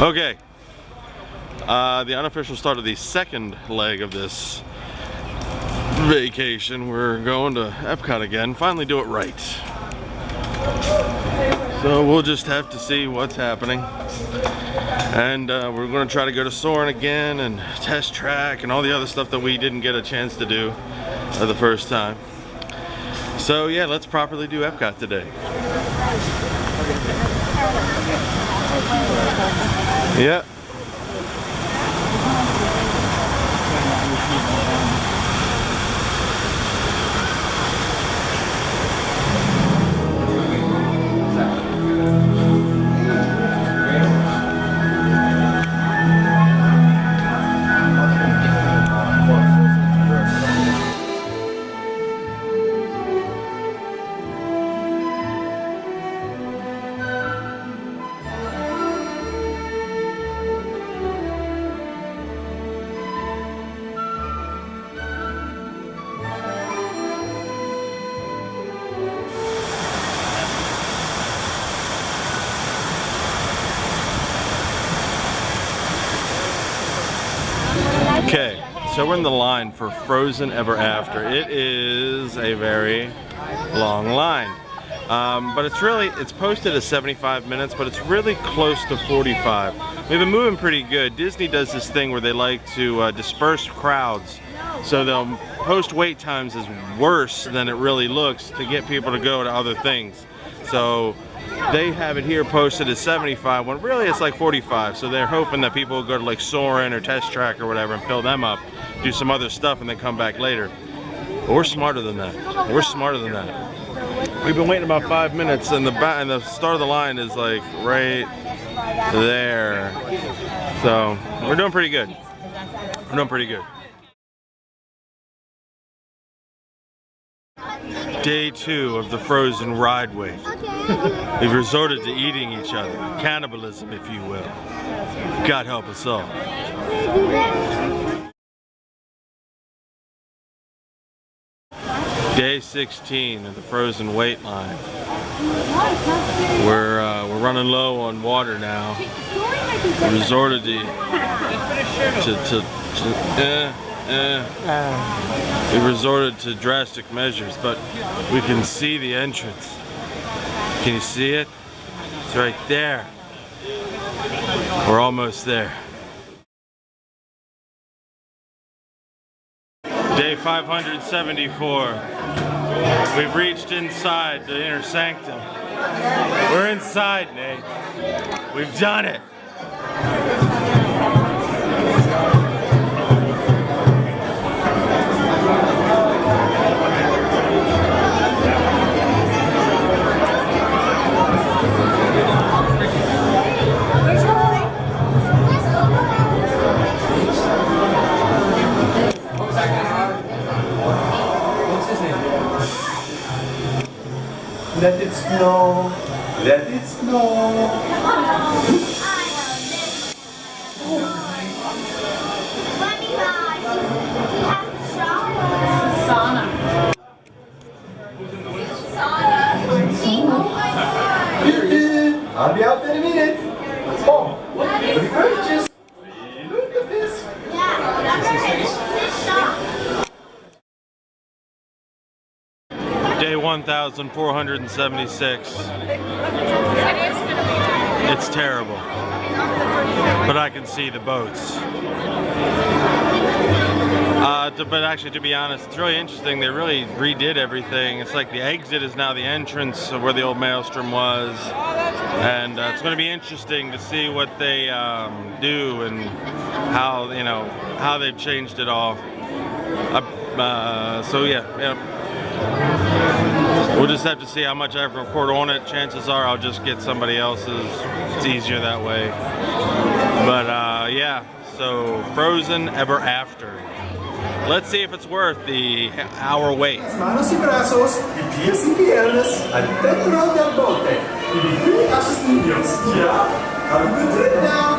Okay, the unofficial start of the second leg of this vacation. We're going to Epcot again, finally do it right. So we'll just have to see what's happening. And we're going to try to go to Soarin' again and Test Track and all the other stuff that we didn't get a chance to do the first time. So yeah, let's properly do Epcot today. Yeah. Okay, so we're in the line for Frozen Ever After. It is a very long line, but it's posted as 75 minutes, but it's really close to 45. We've been moving pretty good. Disney does this thing where they like to disperse crowds, so they'll post wait times as worse than it really looks to get people to go to other things. So they have it here posted as 75 when really it's like 45, so they're hoping that people will go to like Soarin' or Test Track or whatever and fill them up, do some other stuff, and then come back later. But we're smarter than that. We're smarter than that. We've been waiting about 5 minutes, and the start of the line is like right there. So we're doing pretty good. We're doing pretty good. Day 2 of the Frozen ride wait. We've resorted to eating each other. Cannibalism, if you will. God help us all. Day 16 of the Frozen wait line. We're running low on water now. We resorted we resorted to drastic measures, but we can see the entrance. Can you see it? It's right there. We're almost there. Day 574. We've reached inside the inner sanctum. We're inside, Nate. We've done it. Let it snow, let it snow. I'll be out in a minute. Oh, what did you purchase? Look at this. Day 1476. It's terrible, but I can see the boats. But actually, to be honest, it's really interesting. They really redid everything. It's like the exit is now the entrance of where the old maelstrom was, and it's going to be interesting to see what they do and how they've changed it all. So yeah. We'll just have to see how much I record on it. Chances are I'll just get somebody else's. It's easier that way. But yeah, so Frozen Ever After. Let's see if it's worth the hour wait. Manos y brazos y pies y piernas adentro del bote y vivir a sus niños. Yeah, have a good trip now.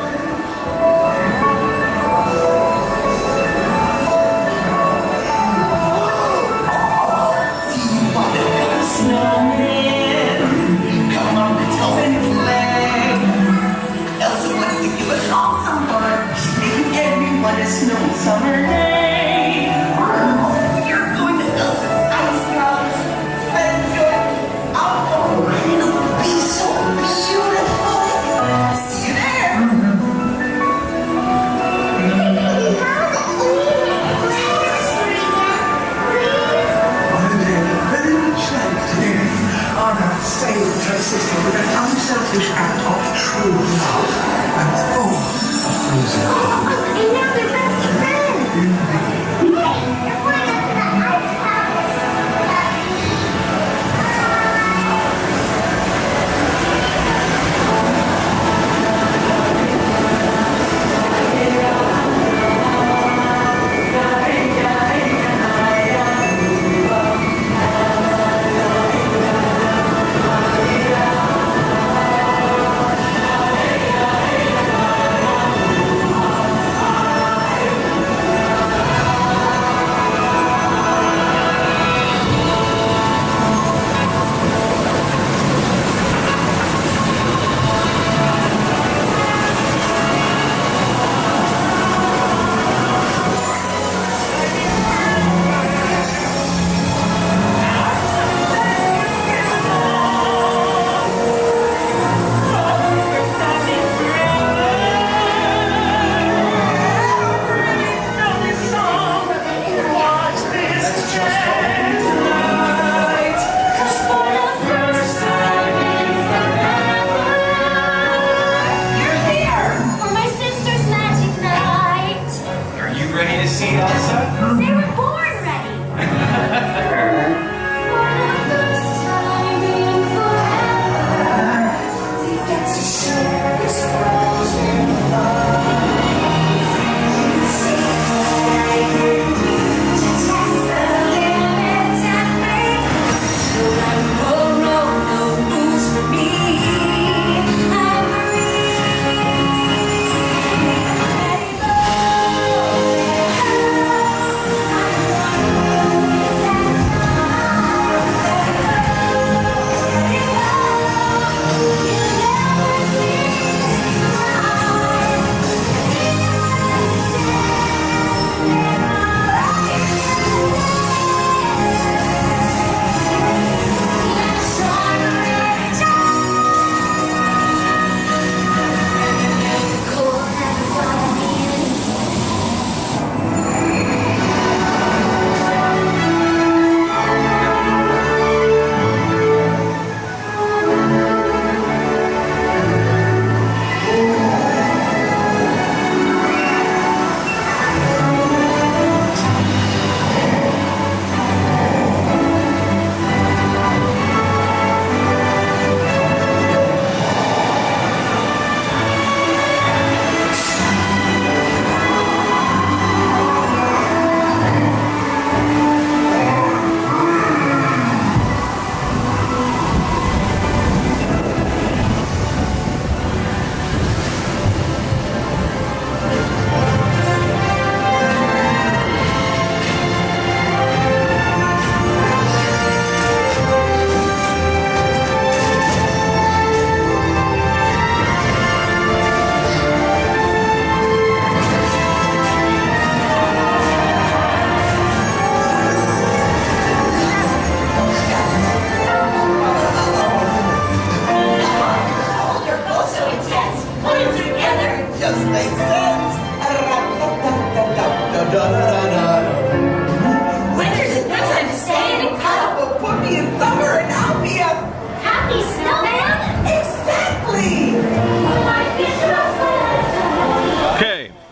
Snowman, come on, let's go and play. Elsa wants to give us And now they're best friends. Hey, they're going up to the ice house.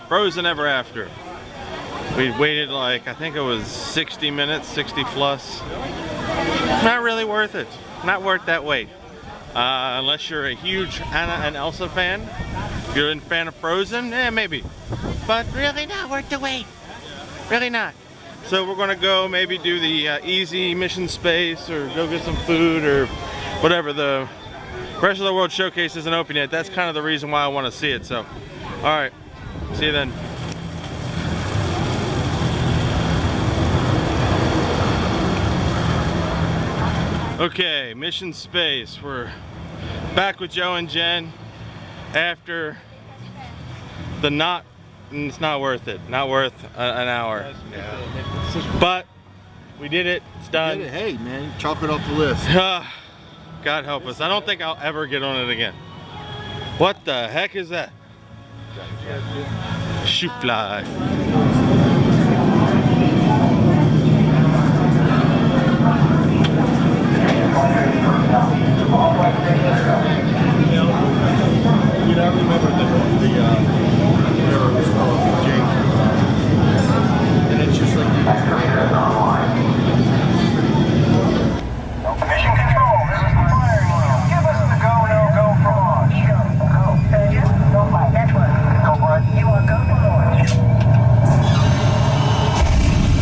Frozen Ever After. We waited like, I think it was 60 minutes, 60 plus. Not really worth it. Not worth that wait. Unless you're a huge Anna and Elsa fan. If you're a fan of Frozen, maybe. But really not worth the wait. Really not. So we're gonna go maybe do the easy Mission Space or go get some food or whatever. The rest of the world showcase isn't open yet. That's kind of the reason why I want to see it. So, all right, see you then. Okay, Mission Space. We're back with Joe and Jen after the it's not worth it. Not worth an hour. Yeah. But we did it. It's done. Hey, man, chalk it off the list. God help us. I don't think I'll ever get on it again. What the heck is that? Shoot fly. Dude, I remember the whatever it was called, James. And it's just like Mission Control, this is the firing line. Give us the go, no go for launch. Go. Surgeon, go flight. Network. Go flight. You are go for launch.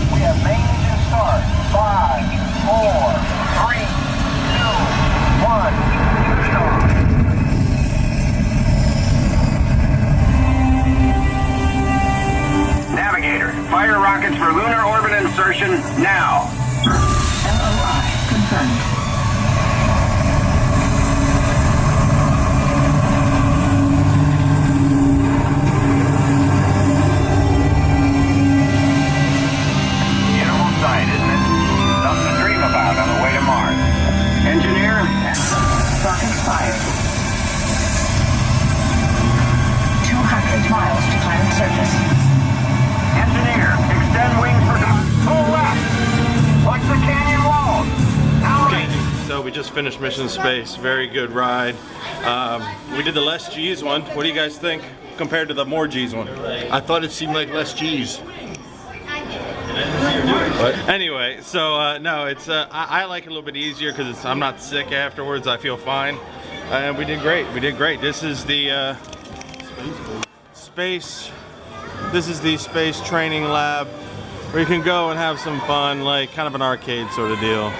We have main engine start. 5, 4, 3, 2, 1. Start. Navigator, fire rockets for lunar orbit insertion now. LOI confirmed. Beautiful sight, isn't it? Something to dream about on the way to Mars. Engineer? Rockets fired. 200 miles to planet surface. Engineer, extend wings for full left. Watch the canyon walls. Now right. So we just finished Mission Space. Very good ride. We did the less G's one. What do you guys think compared to the more G's one? I thought it seemed like less G's. Anyway, so no, it's I like it a little bit easier because I'm not sick afterwards. I feel fine, and we did great. We did great. This is the space. This is the space training lab where you can go and have some fun, like kind of an arcade sort of deal.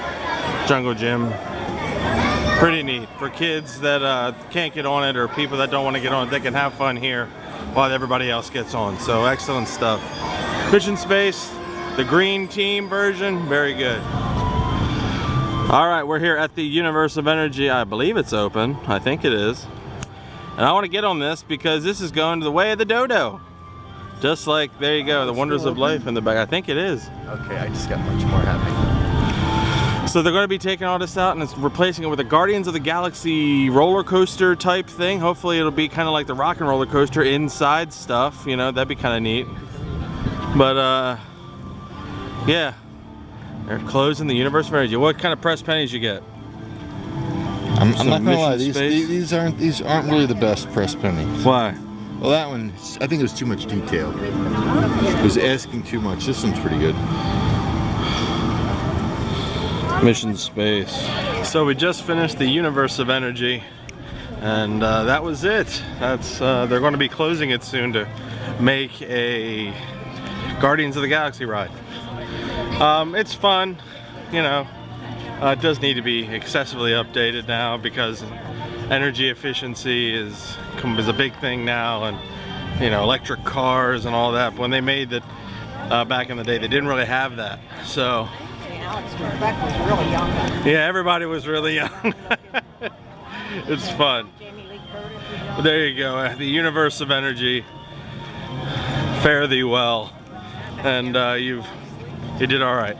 Jungle gym. Pretty neat for kids that can't get on it or people that don't want to get on it. They can have fun here while everybody else gets on. So excellent stuff. Mission Space. The green team version, very good. All right, we're here at the Universe of Energy. I believe it's open. I think it is. And I want to get on this because this is going to the way of the dodo. Just like, there you go, the wonders of life in the back. I think it is. Okay, I just got much more happy. So they're going to be taking all this out and it's replacing it with a Guardians of the Galaxy roller coaster type thing. Hopefully it'll be kind of like the rock and roller coaster inside stuff. You know, that'd be kind of neat. But yeah, they're closing the Universe of Energy. What kind of press pennies you get? I'm not gonna lie, Mission these aren't really the best press pennies. Why? Well, that one, I think it was too much detail. It was asking too much. This one's pretty good. Mission Space. So we just finished the Universe of Energy, and that was it. That's they're going to be closing it soon to make a Guardians of the Galaxy ride. It's fun, you know. It does need to be excessively updated now because energy efficiency is a big thing now, and you know, electric cars and all that. But when they made that back in the day, they didn't really have that. So yeah, everybody was really young. It's fun. But there you go, the Universe of Energy. Fare thee well, and you did all right.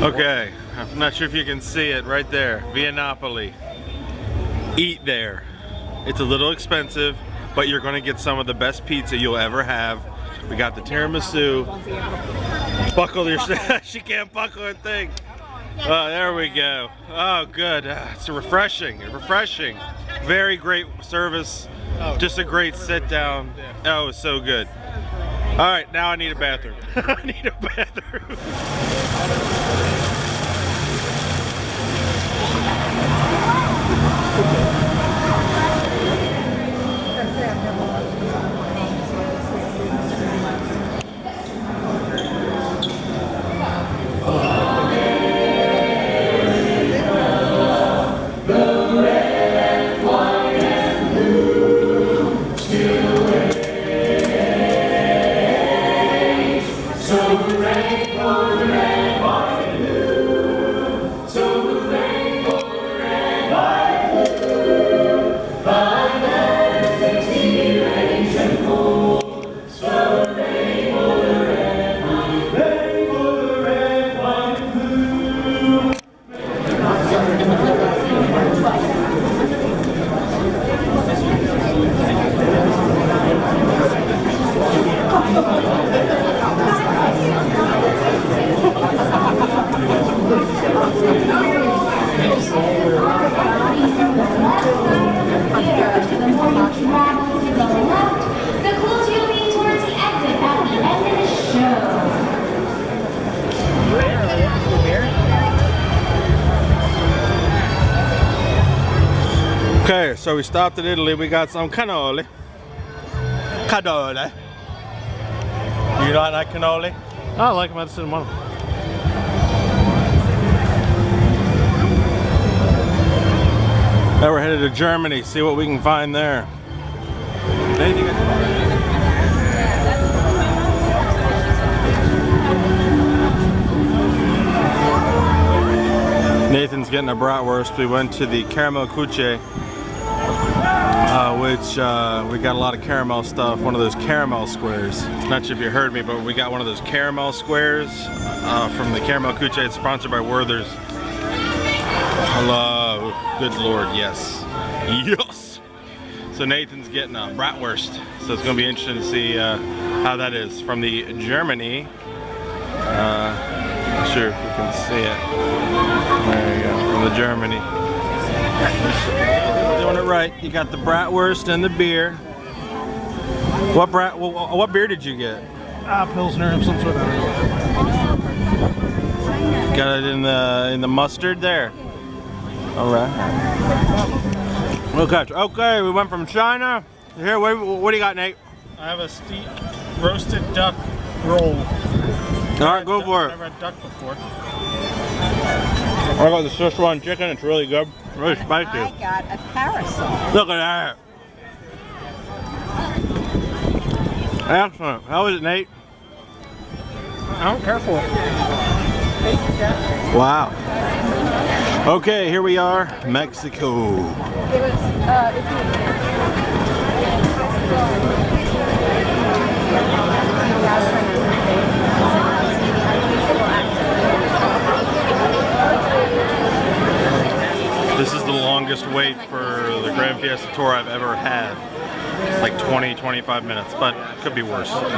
Okay, I'm not sure if you can see it right there, Via Napoli. Eat there. It's a little expensive, but you're going to get some of the best pizza you'll ever have. We got the tiramisu. Buckle your, she can't buckle her thing. Oh, there we go. Oh, good. It's refreshing. Refreshing. Very great service. Just a great sit down. Oh, so good. All right, now I need a bathroom. I need a bathroom. So we stopped at Italy. We got some cannoli. Cannoli. You not like cannoli? I like them at the cinema. Now we're headed to Germany. See what we can find there. Nathan's getting a bratwurst. We went to the Caramel Cucce, which we got a lot of caramel stuff. One of those caramel squares. Not sure if you heard me, but we got one of those caramel squares from the Caramel Cucce. It's sponsored by Werther's. Hello, good Lord, yes, yes. So Nathan's getting a bratwurst. So it's going to be interesting to see how that is from the Germany. Not sure if you can see it. There you go, from the Germany. Doing it right. You got the bratwurst and the beer. What beer did you get? Pilsner of some sort. Got it in the mustard there. All right. Okay, we went from China. Here, what do you got, Nate? I have a steep roasted duck roll. All right, go for it. I've never had duck before. I got the Szechuan chicken. It's really good. Really spicy. I got a parasol. Look at that. Excellent. How is it, Nate? I don't care for it. Wow. Okay, here we are, Mexico. This is the longest wait for the Grand Fiesta Tour I've ever had. It's like 20-25 minutes, but it could be worse. I've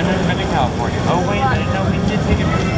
never been to California. Oh wait, I didn't know we did take a trip to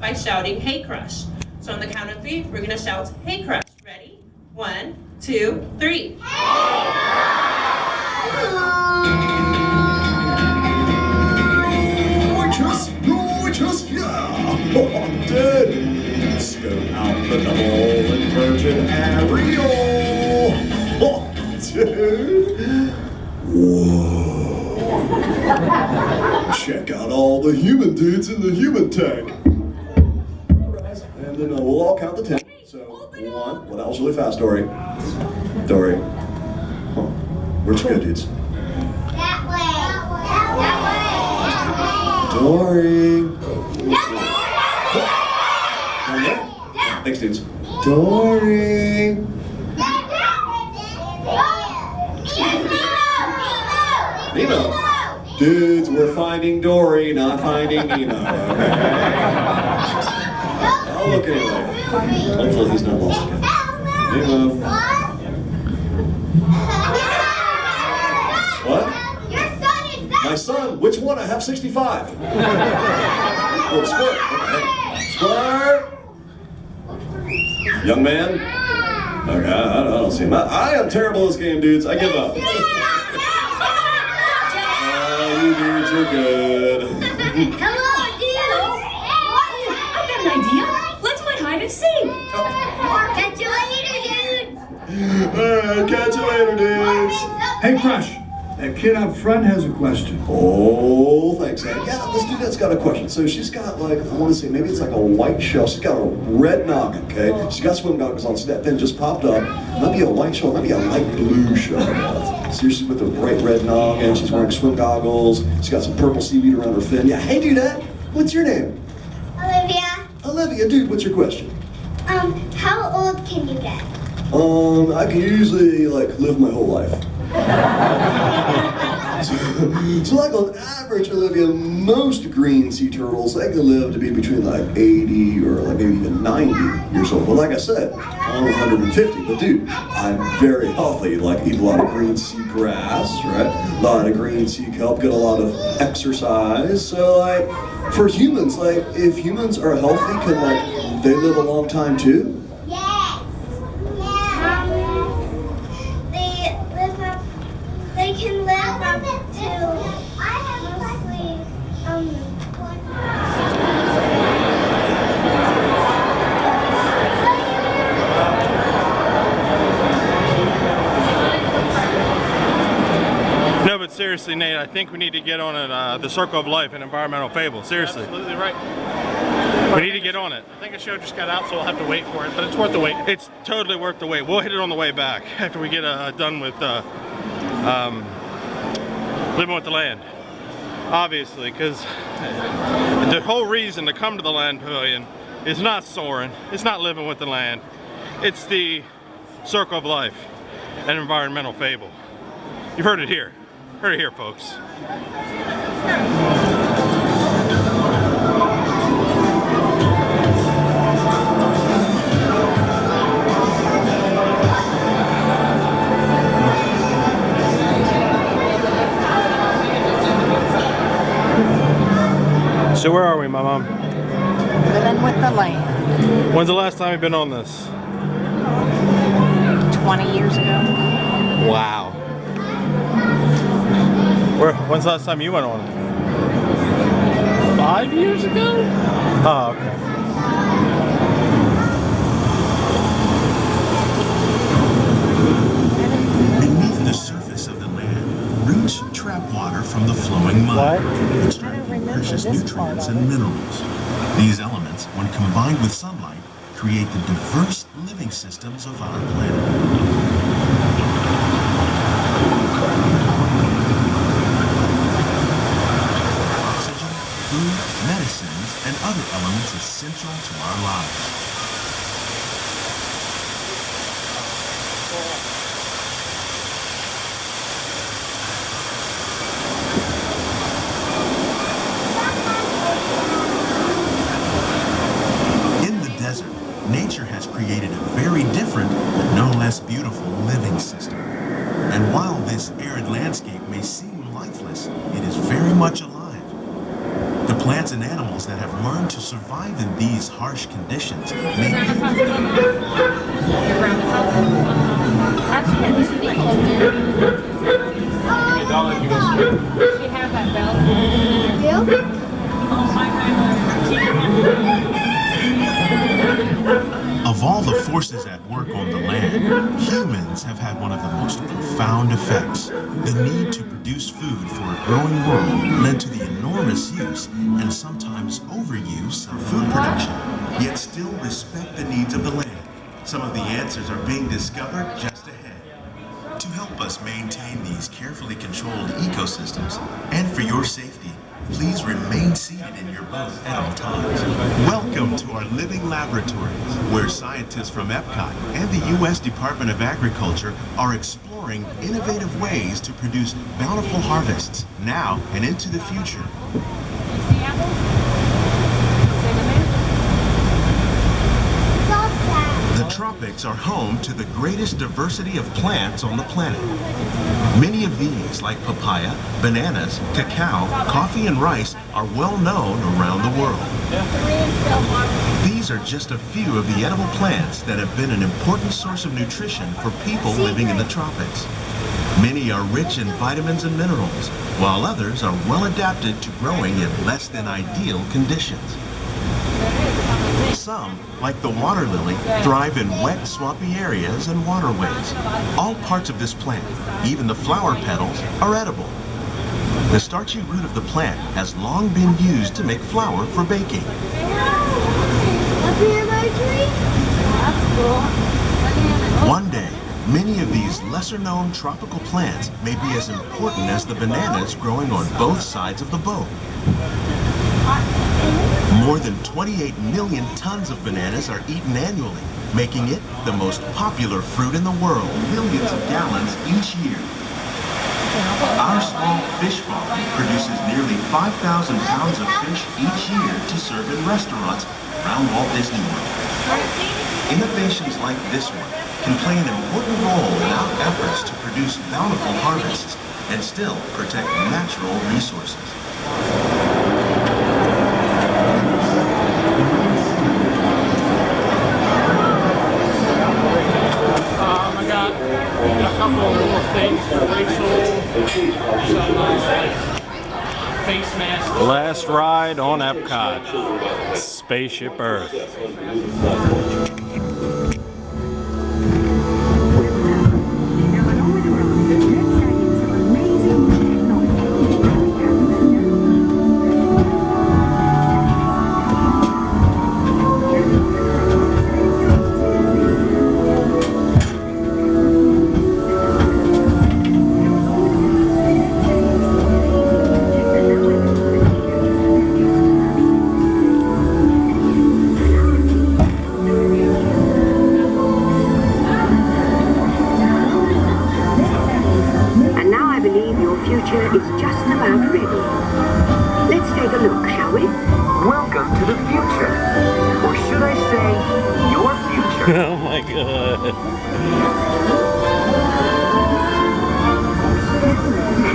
by shouting, "Hey Crush." So on the count of 3, we're gonna shout, "Hey Crush." Ready? 1, 2, 3. Gorgeous, yeah. Oh, I'm dead. Scope out the double and virgin aerial. Oh, dude. Whoa. Check out all the human dudes in the human tank. And then we'll all count to 10. So, 1. Well, that was really fast, Dory. Dory. Huh. Where'd you go, dudes? That way. That way. Dory. Thanks, dudes. Dory. Nemo. Dudes, we're finding Dory, not finding Nemo. Okay? I'll look anyway. Hopefully he's not lost again. Nemo. What? Your son is that. My son? Which one? I have 65. Oh, Squirt. Okay. Squirt. Young man. Okay, I don't see him. I am terrible at this game, dudes. I give up. You dudes are good. Hello, dudes. I've got an idea. Let's play hide and seek. Catch you later, dudes. Alright, catch you later, dudes. Hey, Crush, that kid up front has a question. Oh, thanks, Hank. Yeah, this dude's got a question. So she's got like, I want to say, maybe it's like a white shell. She's got a red noggin, okay? She's got swim goggles on, so that thing just popped up. Might be a white shell, might be a light blue shell. So she's with a bright red noggin, she's wearing swim goggles, she's got some purple seaweed around her fin. Yeah, hey dudette, what's your name? Olivia. Olivia, dude, what's your question? How old can you get? I can usually like live my whole life. So like on average, Olivia, most green sea turtles, they can live to be between like 80 or like maybe even 90 years old. But like I said, I'm 150, but dude, I'm very healthy. Like eat a lot of green sea grass, right? A lot of green sea kelp, get a lot of exercise. So like, for humans, like if humans are healthy, can like, they live a long time too? Yes. They can live up to mostly No, but seriously, Nate, I think we need to get on it, the Circle of Life and Environmental Fable. Seriously. Absolutely right. We need to get on it. I think a show just got out, so we'll have to wait for it, but it's worth the wait. It's totally worth the wait. We'll hit it on the way back after we get done with living with the land. Obviously, because the whole reason to come to the Land Pavilion is not soaring, it's not living with the land, it's the Circle of Life and Environmental Fable. You've heard it here. Heard it here, folks. So where are we, my mom? Living with the land. When's the last time you've been on this? 20 years ago. Wow. When's the last time you went on it? 5 years ago? Oh, okay. Beneath the surface of the land, roots trap water from the flowing mud, extracting precious nutrients and minerals. These elements, when combined with sunlight, create the diverse living systems of our planet. Oxygen, food, medicines, and other elements essential to our lives. Nature has created a very different, but no less beautiful living system. And while this arid landscape may seem lifeless, it is very much alive. The plants and animals that have learned to survive in these harsh conditions may Of all the forces at work on the land, humans have had one of the most profound effects. The need to produce food for a growing world led to the enormous use and sometimes overuse of food production. Yet still respect the needs of the land. Some of the answers are being discovered just ahead. To help us maintain these carefully controlled ecosystems, and for your safety, please remain seated in your boat at all times. Welcome to our living laboratories, where scientists from Epcot and the U.S. Department of Agriculture are exploring innovative ways to produce bountiful harvests now and into the future. tropics are home to the greatest diversity of plants on the planet. Many of these, like papaya, bananas, cacao, coffee, and rice, are well known around the world. These are just a few of the edible plants that have been an important source of nutrition for people living in the tropics. Many are rich in vitamins and minerals, while others are well adapted to growing in less than ideal conditions. Some, like the water lily, thrive in wet, swampy areas and waterways. All parts of this plant, even the flower petals, are edible. The starchy root of the plant has long been used to make flour for baking. One day, many of these lesser-known tropical plants may be as important as the bananas growing on both sides of the boat. More than 28 million tons of bananas are eaten annually, making it the most popular fruit in the world, millions of gallons each year. Our small fish farm produces nearly 5,000 pounds of fish each year to serve in restaurants around Walt Disney World. Innovations like this one can play an important role in our efforts to produce bountiful harvests and still protect natural resources. I got a couple of little things for Rachel, some face masks. Last ride on Epcot, Spaceship Earth. Oh my god.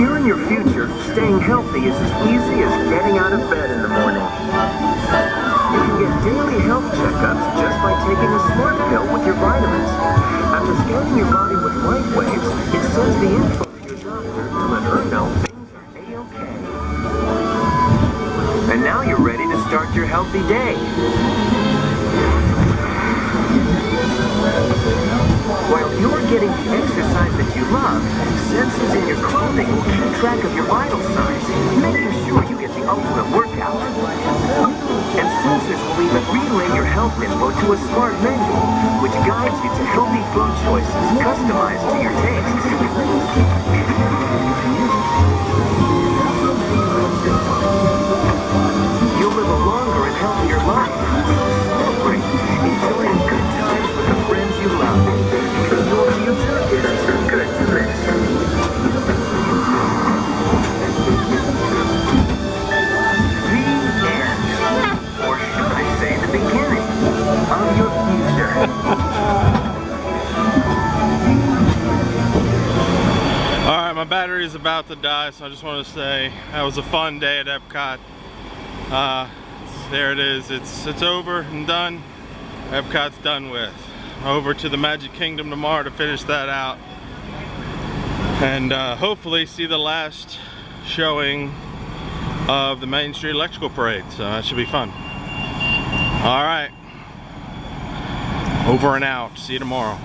Here in your future, staying healthy is as easy as getting out of bed in the morning. You can get daily health checkups just by taking a smart pill with your vitamins. After scanning your body with light waves, it sends the info to your doctor to let her know things are A-okay. And now you're ready to start your healthy day. While you're getting the exercise that you love, sensors in your clothing will keep track of your vital signs, making sure you get the ultimate workout. And sensors will even relay your health info to a smart menu, which guides you to healthy food choices customized to your tastes. You'll live a longer and healthier life. Celebrate, enjoying good times with the friends you love. Because your future is too good to miss. The end. Or should I say the beginning of your future. Alright, my battery is about to die, so I just want to say that was a fun day at Epcot. There it is. It's over and done. Epcot's done with. Over to the Magic Kingdom tomorrow to finish that out. And hopefully see the last showing of the Main Street Electrical Parade. So that should be fun. Alright. Over and out. See you tomorrow.